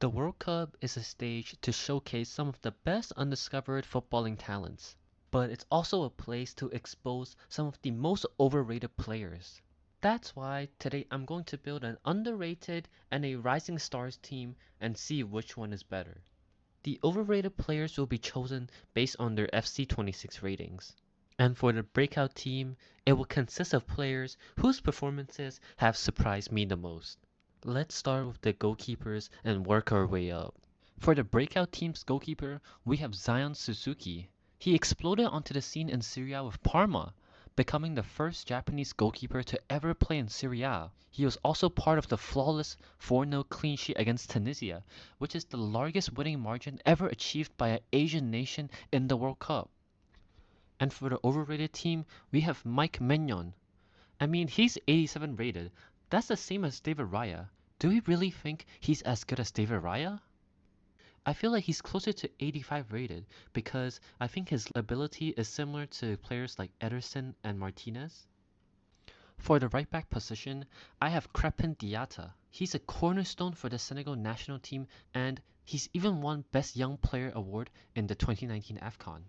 The World Cup is a stage to showcase some of the best undiscovered footballing talents, but it's also a place to expose some of the most overrated players. That's why today I'm going to build an underrated and a rising stars team and see which one is better. The overrated players will be chosen based on their FC26 ratings. And for the breakout team, it will consist of players whose performances have surprised me the most. Let's start with the goalkeepers and work our way up. For the breakout team's goalkeeper, we have Zion Suzuki. He exploded onto the scene in Serie A with Parma, becoming the first Japanese goalkeeper to ever play in Serie A. He was also part of the flawless 4-0 clean sheet against Tunisia, which is the largest winning margin ever achieved by an Asian nation in the World Cup. And for the overrated team, we have Mike Maignan. I mean, he's 87 rated. That's the same as David Raya. Do we really think he's as good as David Raya? I feel like he's closer to 85 rated because I think his ability is similar to players like Ederson and Martinez. For the right back position, I have Crepin Diatta. He's a cornerstone for the Senegal national team and he's even won Best Young Player award in the 2019 AFCON.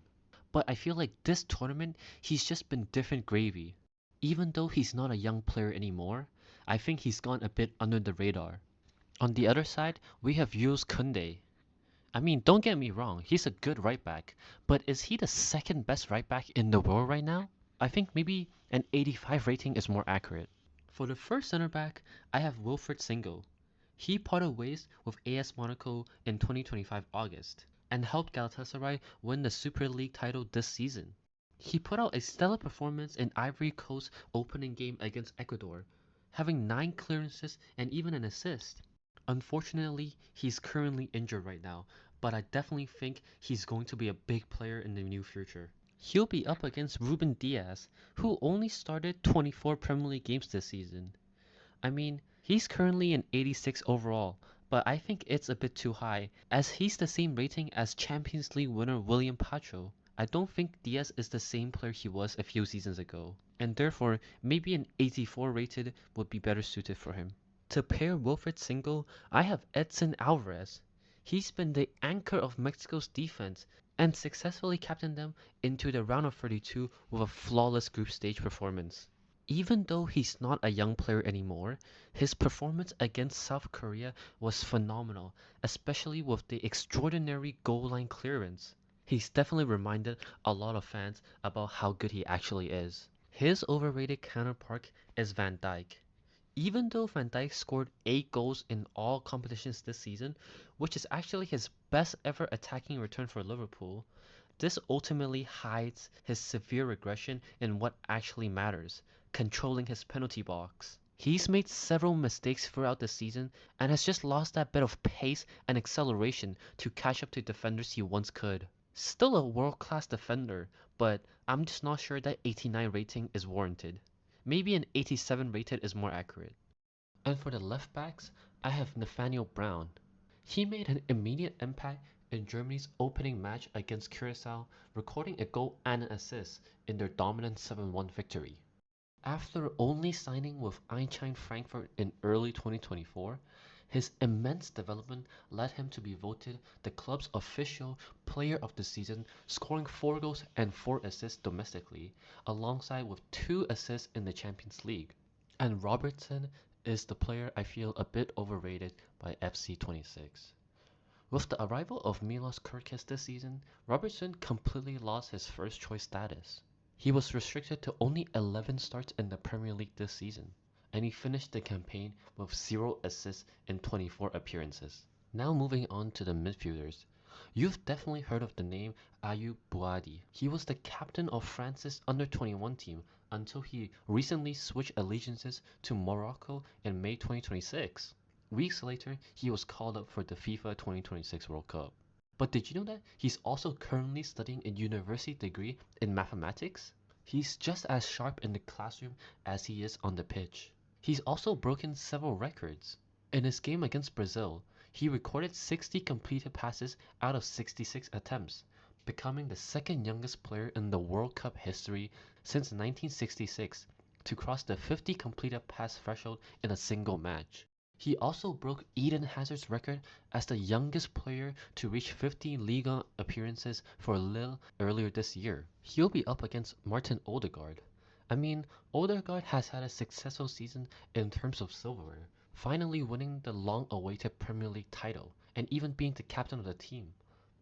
But I feel like this tournament, he's just been different gravy. Even though he's not a young player anymore, I think he's gone a bit under the radar. On the other side, we have Jules Koundé. I mean, don't get me wrong, he's a good right back, but is he the second best right back in the world right now? I think maybe an 85 rating is more accurate. For the first center back, I have Wilfried Singo. He parted ways with AS Monaco in 2025 August and helped Galatasaray win the Super League title this season. He put out a stellar performance in Ivory Coast's opening game against Ecuador, having 9 clearances and even an assist. Unfortunately, he's currently injured right now, but I definitely think he's going to be a big player in the near future. He'll be up against Ruben Diaz, who only started 24 Premier League games this season. I mean, he's currently an 86 overall, but I think it's a bit too high, as he's the same rating as Champions League winner William Pacho. I don't think Diaz is the same player he was a few seasons ago, and therefore maybe an 84 rated would be better suited for him. To pair Wilfried Singo, I have Edson Alvarez. He's been the anchor of Mexico's defense and successfully captained them into the round of 32 with a flawless group stage performance. Even though he's not a young player anymore, his performance against South Korea was phenomenal, especially with the extraordinary goal line clearance. He's definitely reminded a lot of fans about how good he actually is. His overrated counterpart is Van Dijk. Even though Van Dijk scored 8 goals in all competitions this season, which is actually his best ever attacking return for Liverpool, this ultimately hides his severe regression in what actually matters, controlling his penalty box. He's made several mistakes throughout the season and has just lost that bit of pace and acceleration to catch up to defenders he once could. Still a world-class defender, but I'm just not sure that 89 rating is warranted. Maybe an 87 rated is more accurate. And for the left backs, I have Nathaniel Brown. He made an immediate impact in Germany's opening match against Curacao, recording a goal and an assist in their dominant 7-1 victory. After only signing with Eintracht Frankfurt in early 2024, his immense development led him to be voted the club's official player of the season, scoring 4 goals and 4 assists domestically, alongside with 2 assists in the Champions League. And Robertson is the player I feel a bit overrated by FC26. With the arrival of Milos Kerkez this season, Robertson completely lost his first choice status. He was restricted to only 11 starts in the Premier League this season, and he finished the campaign with 0 assists in 24 appearances. Now moving on to the midfielders. You've definitely heard of the name Ayoub Bouadi. He was the captain of France's under-21 team until he recently switched allegiances to Morocco in May 2026. Weeks later, he was called up for the FIFA 2026 World Cup. But did you know that he's also currently studying a university degree in mathematics? He's just as sharp in the classroom as he is on the pitch. He's also broken several records. In his game against Brazil, he recorded 60 completed passes out of 66 attempts, becoming the second youngest player in the World Cup history since 1966 to cross the 50 completed pass threshold in a single match. He also broke Eden Hazard's record as the youngest player to reach 50 Liga appearances for Lille earlier this year. He'll be up against Martin Odegaard. I mean, Odegaard has had a successful season in terms of silverware, finally winning the long-awaited Premier League title and even being the captain of the team.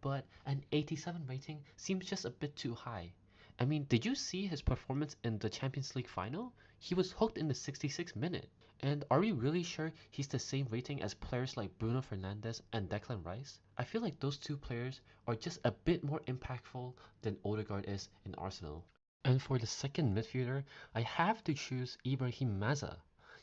But an 87 rating seems just a bit too high. I mean, did you see his performance in the Champions League final? He was hooked in the 66th minute. And are we really sure he's the same rating as players like Bruno Fernandes and Declan Rice? I feel like those two players are just a bit more impactful than Odegaard is in Arsenal. And for the second midfielder, I have to choose Ibrahim Maza.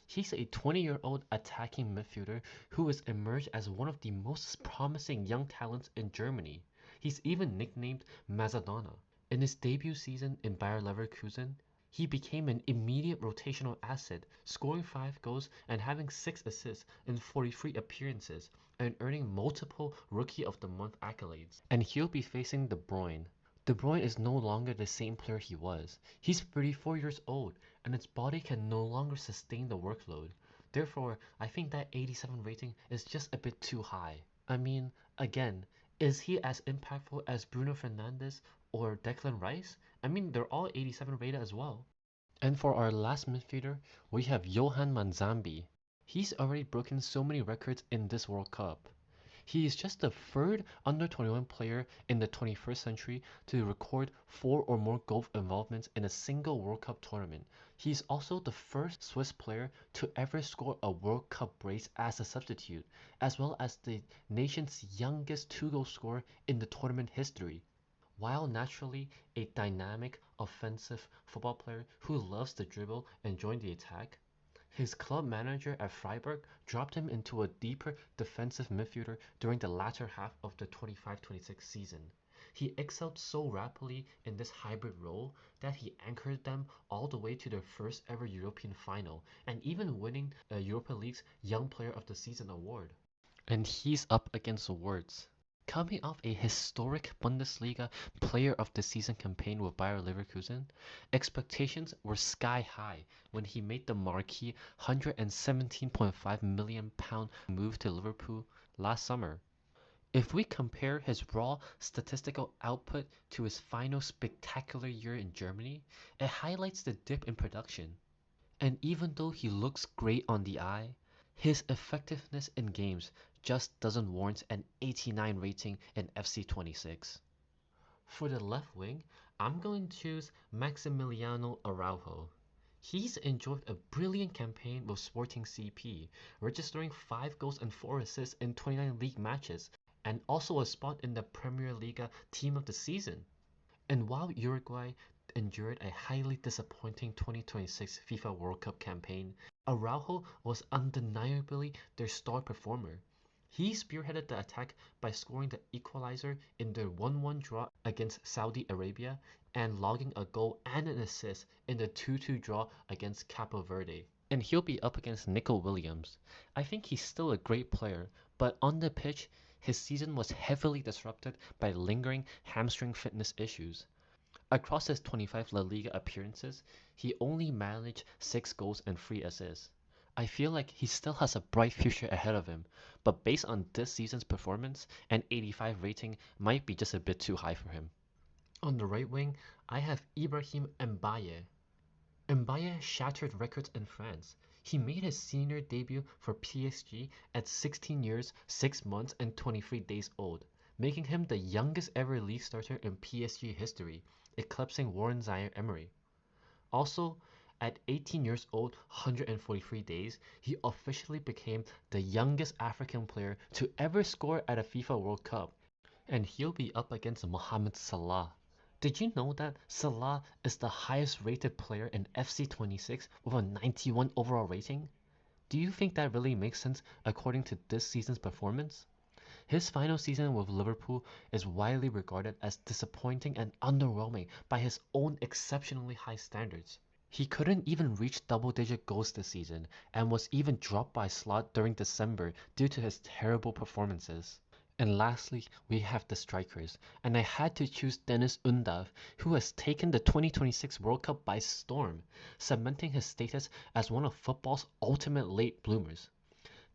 He's a 20-year-old attacking midfielder who has emerged as one of the most promising young talents in Germany. He's even nicknamed Mazadona. In his debut season in Bayer Leverkusen, he became an immediate rotational asset, scoring 5 goals and having 6 assists in 43 appearances, and earning multiple Rookie of the Month accolades. And he'll be facing De Bruyne. De Bruyne is no longer the same player he was. He's 34 years old, and his body can no longer sustain the workload. Therefore, I think that 87 rating is just a bit too high. I mean, again, is he as impactful as Bruno Fernandes or Declan Rice? I mean, they're all 87 rated as well. And for our last midfielder, we have Johan Manzambi. He's already broken so many records in this World Cup. He is just the third under-21 player in the 21st century to record 4 or more goal involvements in a single World Cup tournament. He is also the first Swiss player to ever score a World Cup brace as a substitute, as well as the nation's youngest 2-goal scorer in the tournament history. While naturally a dynamic, offensive football player who loves to dribble and join the attack, his club manager at Freiburg dropped him into a deeper defensive midfielder during the latter half of the 25-26 season. He excelled so rapidly in this hybrid role that he anchored them all the way to their first ever European final and even winning a Europa League's Young Player of the Season award. And he's up against words. Coming off a historic Bundesliga Player of the Season campaign with Bayer Leverkusen, expectations were sky high when he made the marquee £117.5 million move to Liverpool last summer. If we compare his raw statistical output to his final spectacular year in Germany, it highlights the dip in production. And even though he looks great on the eye, his effectiveness in games just doesn't warrant an 89 rating in FC26. For the left wing, I'm going to choose Maximiliano Araujo. He's enjoyed a brilliant campaign with Sporting CP, registering 5 goals and 4 assists in 29 league matches, and also a spot in the Premier Liga Team of the Season. And while Uruguay endured a highly disappointing 2026 FIFA World Cup campaign, Araujo was undeniably their star performer. He spearheaded the attack by scoring the equalizer in their 1-1 draw against Saudi Arabia and logging a goal and an assist in the 2-2 draw against Capo Verde. And he'll be up against Nico Williams. I think he's still a great player, but on the pitch, his season was heavily disrupted by lingering hamstring fitness issues. Across his 25 La Liga appearances, he only managed 6 goals and 3 assists. I feel like he still has a bright future ahead of him, but based on this season's performance, an 85 rating might be just a bit too high for him. On the right wing, I have Ibrahim Mbaye. Mbaye shattered records in France. He made his senior debut for PSG at 16 years, 6 months and 23 days old, making him the youngest ever league starter in PSG history, eclipsing Warren Zaire-Emery. Also, at 18 years old, 143 days, he officially became the youngest African player to ever score at a FIFA World Cup, and he'll be up against Mohamed Salah. Did you know that Salah is the highest rated player in FC26 with a 91 overall rating? Do you think that really makes sense according to this season's performance? His final season with Liverpool is widely regarded as disappointing and underwhelming by his own exceptionally high standards. He couldn't even reach double-digit goals this season and was even dropped by slot during December due to his terrible performances. And lastly, we have the strikers, and I had to choose Dennis Undav, who has taken the 2026 World Cup by storm, cementing his status as one of football's ultimate late bloomers.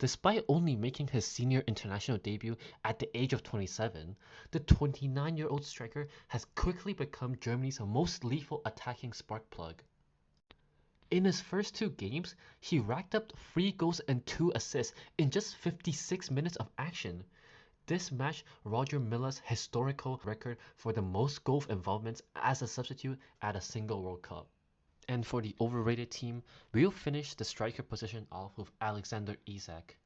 Despite only making his senior international debut at the age of 27, the 29-year-old striker has quickly become Germany's most lethal attacking spark plug. In his first 2 games, he racked up 3 goals and 2 assists in just 56 minutes of action. This matched Roger Milla's historical record for the most goal involvements as a substitute at a single World Cup. And for the overrated team, we'll finish the striker position off with Alexander Isak.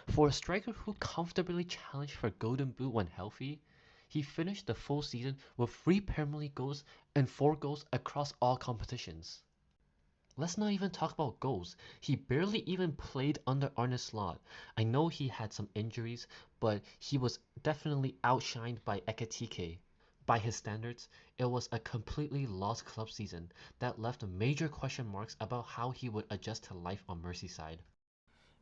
For a striker who comfortably challenged for Golden Boot when healthy, he finished the full season with 3 Premier League goals and 4 goals across all competitions. Let's not even talk about goals. He barely even played under Arne Slot. I know he had some injuries, but he was definitely outshined by Ekitike. By his standards, it was a completely lost club season that left major question marks about how he would adjust to life on Merseyside.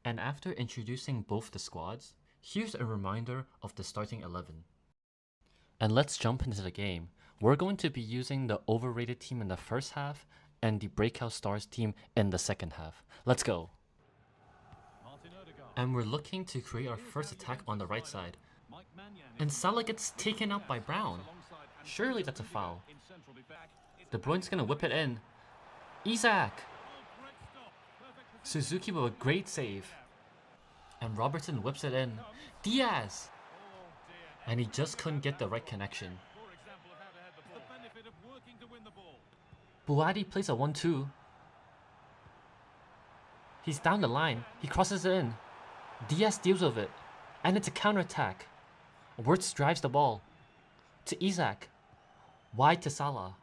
And after introducing both the squads, here's a reminder of the starting 11. And let's jump into the game. We're going to be using the overrated team in the first half and the breakout stars team in the second half. Let's go. And we're looking to create our first attack on the right side. And Salah gets taken out by Brown. Surely that's a foul. De Bruyne's gonna whip it in. Isak! Suzuki with a great save. And Robertson whips it in. Diaz! And he just couldn't get the right connection. Buadi plays a 1-2. He's down the line. He crosses it in. Diaz deals with it. And it's a counter-attack. Wirtz drives the ball. To Isak. Wide to Salah.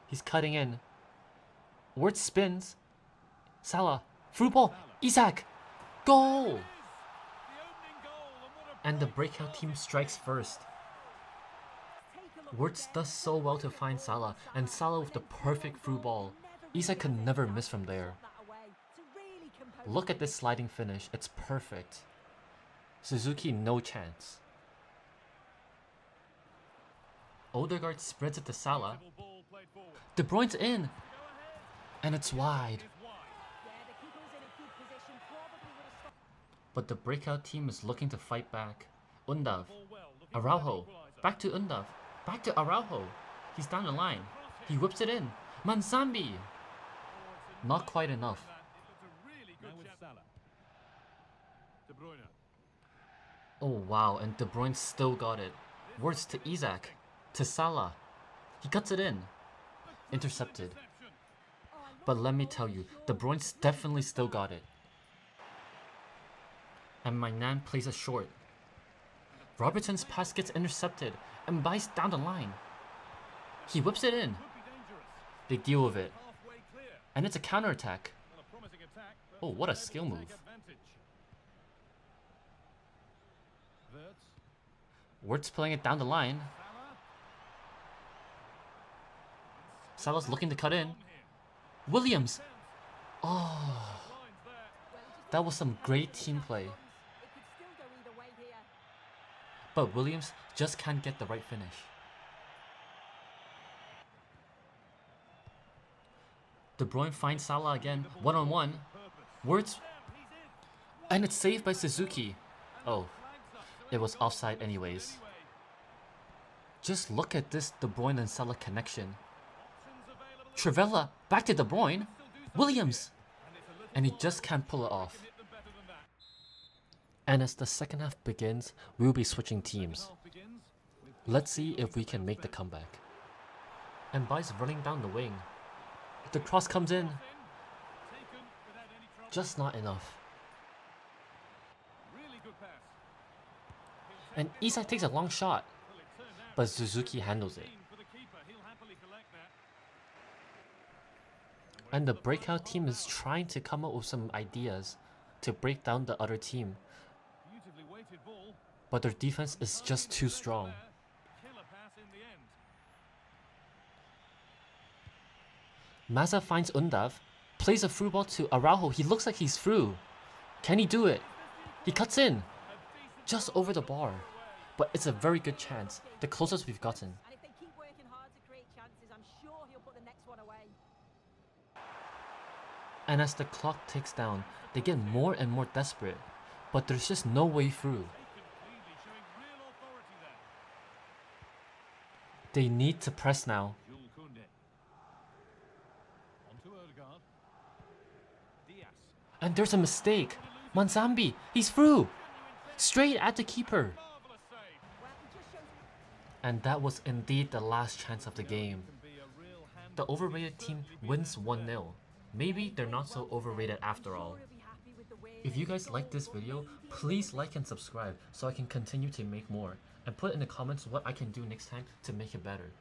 He's cutting in. Wirtz spins. Salah. Through ball. Isak. Goal! And the breakout team strikes first. Wirtz does so well to find Salah, and Salah with the perfect through ball. Isak could never miss from there. Look at this sliding finish, it's perfect. Suzuki no chance. Odegaard spreads it to Salah. De Bruyne's in! And it's wide. But the breakout team is looking to fight back. Undav. Araujo. Back to Undav. Back to Araujo. He's down the line. He whips it in. Mansambi! Not quite enough. Oh wow, and De Bruyne still got it. Wirtz to Isak. To Salah. He cuts it in. Intercepted. But let me tell you, De Bruyne's definitely still got it. And Mainan plays a short. Robertson's pass gets intercepted and buys down the line. He whips it in. They deal with it. And it's a counter-attack. Oh, what a skill move. Wirtz playing it down the line. Salah's looking to cut in. Williams! Oh, that was some great team play. But Williams just can't get the right finish. De Bruyne finds Salah again, one-on-one. Wirtz. And it's saved by Suzuki. Oh, it was offside anyways. Just look at this De Bruyne and Salah connection. Trivela, back to De Bruyne. Williams! And he just can't pull it off. And as the second half begins, we'll be switching teams. Let's see if we can make the comeback. And Bai's running down the wing. The cross comes in. Just not enough. And Isak takes a long shot, but Suzuki handles it. And the breakout team is trying to come up with some ideas to break down the other team. But their defense is just too strong. Maza finds Undav, plays a through ball to Araujo. He looks like he's through. Can he do it? He cuts in. Just over the bar. But it's a very good chance. The closest we've gotten. And as the clock ticks down, they get more and more desperate, but there's just no way through. They need to press now. And there's a mistake. Manzambi, he's through! Straight at the keeper! And that was indeed the last chance of the game. The overrated team wins 1-0. Maybe they're not so overrated after all. If you guys like this video, please like and subscribe so I can continue to make more. And put in the comments what I can do next time to make it better.